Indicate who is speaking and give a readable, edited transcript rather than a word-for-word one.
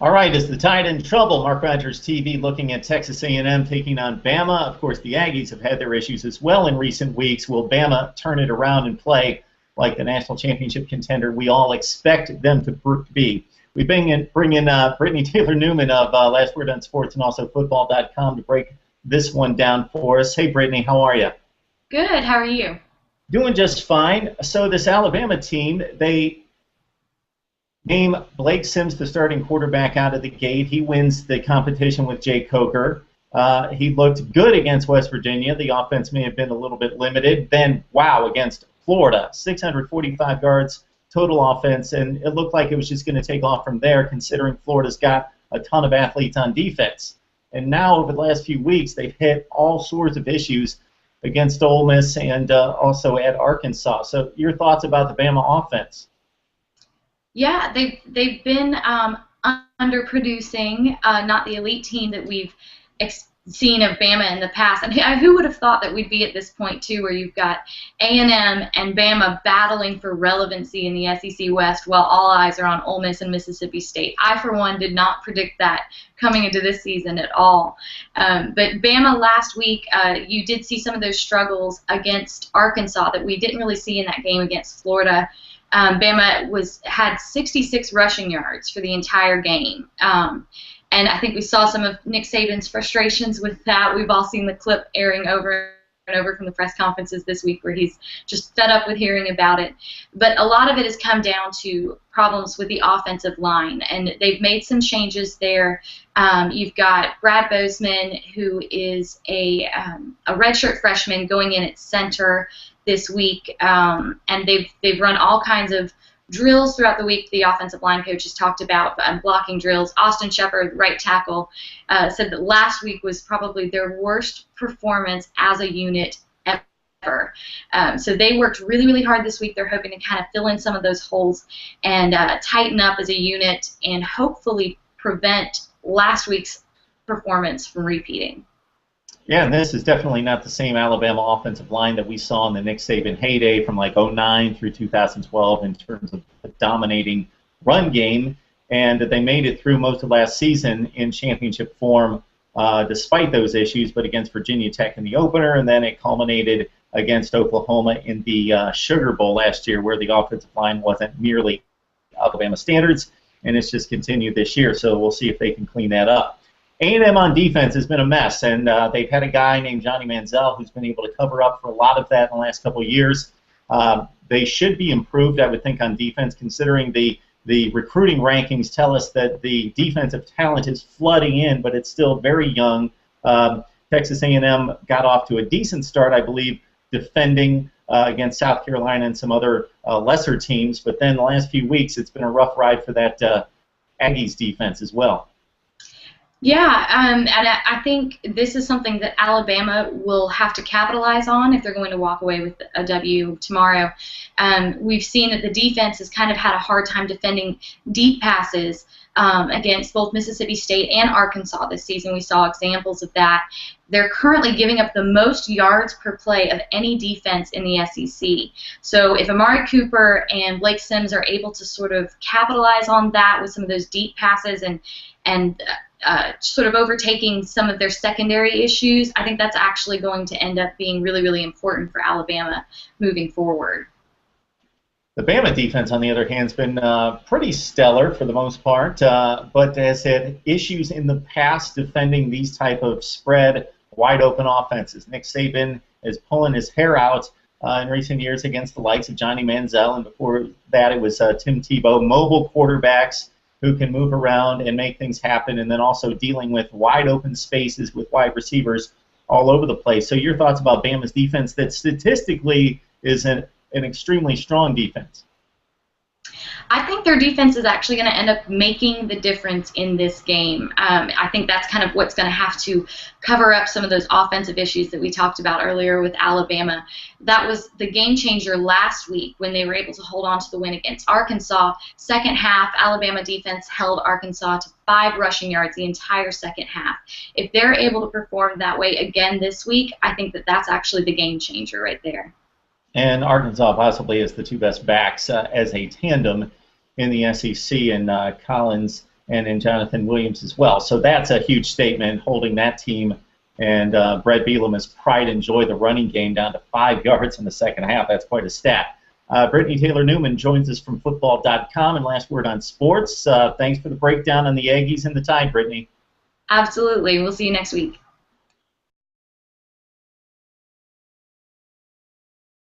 Speaker 1: All right, is the Tide in trouble? Mark Rogers TV looking at Texas A&M taking on Bama. Of course, the Aggies have had their issues as well in recent weeks. Will Bama turn it around and play like the national championship contender we all expect them to be? We bring in Brittnee Taylor Newman of Last Word on Sports and also Football.com to break this one down for us. Hey, Brittnee, how are you?
Speaker 2: Good. How are you?
Speaker 1: Doing just fine. So this Alabama team, they name Blake Sims the starting quarterback out of the gate. He wins the competition with Jay Coker. He looked good against West Virginia. The offense may have been a little bit limited. Then, wow, against Florida, 645 yards total offense, and it looked like it was just going to take off from there considering Florida's got a ton of athletes on defense. And now over the last few weeks, they've hit all sorts of issues against Ole Miss and also at Arkansas. So your thoughts about the Bama offense?
Speaker 2: Yeah, they've been underproducing, not the elite team that we've seen of Bama in the past. And who would have thought that we'd be at this point too, where you've got A&M and Bama battling for relevancy in the SEC West, while all eyes are on Ole Miss and Mississippi State. I, for one, did not predict that coming into this season at all. But Bama last week, you did see some of those struggles against Arkansas that we didn't really see in that game against Florida. Bama had 66 rushing yards for the entire game. And I think we saw some of Nick Saban's frustrations with that. We've all seen the clip airing over and over from the press conferences this week where he's just fed up with hearing about it. But a lot of it has come down to problems with the offensive line, and they've made some changes there. You've got Brad Bozeman, who is a redshirt freshman going in at center this week, and they've run all kinds of drills throughout the week. The offensive line coach has talked about blocking drills. Austin Shepard, right tackle, said that last week was probably their worst performance as a unit ever. So they worked really, really hard this week. They're hoping to kind of fill in some of those holes and tighten up as a unit and hopefully prevent last week's performance from repeating.
Speaker 1: Yeah, and this is definitely not the same Alabama offensive line that we saw in the Nick Saban heyday from like 2009 through 2012 in terms of a dominating run game. And they made it through most of last season in championship form despite those issues, but against Virginia Tech in the opener, and then it culminated against Oklahoma in the Sugar Bowl last year where the offensive line wasn't merely Alabama standards, and it's just continued this year. So we'll see if they can clean that up. A&M on defense has been a mess, and they've had a guy named Johnny Manziel who's been able to cover up for a lot of that in the last couple of years. They should be improved, I would think, on defense, considering the recruiting rankings tell us that the defensive talent is flooding in, but it's still very young. Texas A&M got off to a decent start, I believe, defending against South Carolina and some other lesser teams, but then the last few weeks it's been a rough ride for that Aggies defense as well.
Speaker 2: Yeah, and I think this is something that Alabama will have to capitalize on if they're going to walk away with a W tomorrow. We've seen that the defense has kind of had a hard time defending deep passes against both Mississippi State and Arkansas this season. We saw examples of that. They're currently giving up the most yards per play of any defense in the SEC. So if Amari Cooper and Blake Sims are able to sort of capitalize on that with some of those deep passes and sort of overtaking some of their secondary issues, I think that's actually going to end up being really, really important for Alabama moving forward.
Speaker 1: The Bama defense, on the other hand, has been pretty stellar for the most part, but has had issues in the past defending these type of spread, wide-open offenses. Nick Saban is pulling his hair out in recent years against the likes of Johnny Manziel, and before that it was Tim Tebow, mobile quarterbacks who can move around and make things happen, and then also dealing with wide-open spaces with wide receivers all over the place. So your thoughts about Bama's defense that statistically is an extremely strong defense?
Speaker 2: I think their defense is actually going to end up making the difference in this game. I think that's kind of what's going to have to cover up some of those offensive issues that we talked about earlier with Alabama. That was the game changer last week when they were able to hold on to the win against Arkansas. Second half, Alabama defense held Arkansas to 5 rushing yards the entire second half. If they're able to perform that way again this week, I think that that's actually the game changer right there.
Speaker 1: And Arkansas possibly is the two best backs as a tandem in the SEC, and Collins and in Jonathan Williams as well. So that's a huge statement, holding that team and Brett Bielema's pride and joy, the running game, down to 5 yards in the second half. That's quite a stat. Brittnee Taylor Newman joins us from football.com. And last word on sports. Thanks for the breakdown on the Aggies and the Tide, Brittnee.
Speaker 2: Absolutely. We'll see you next week.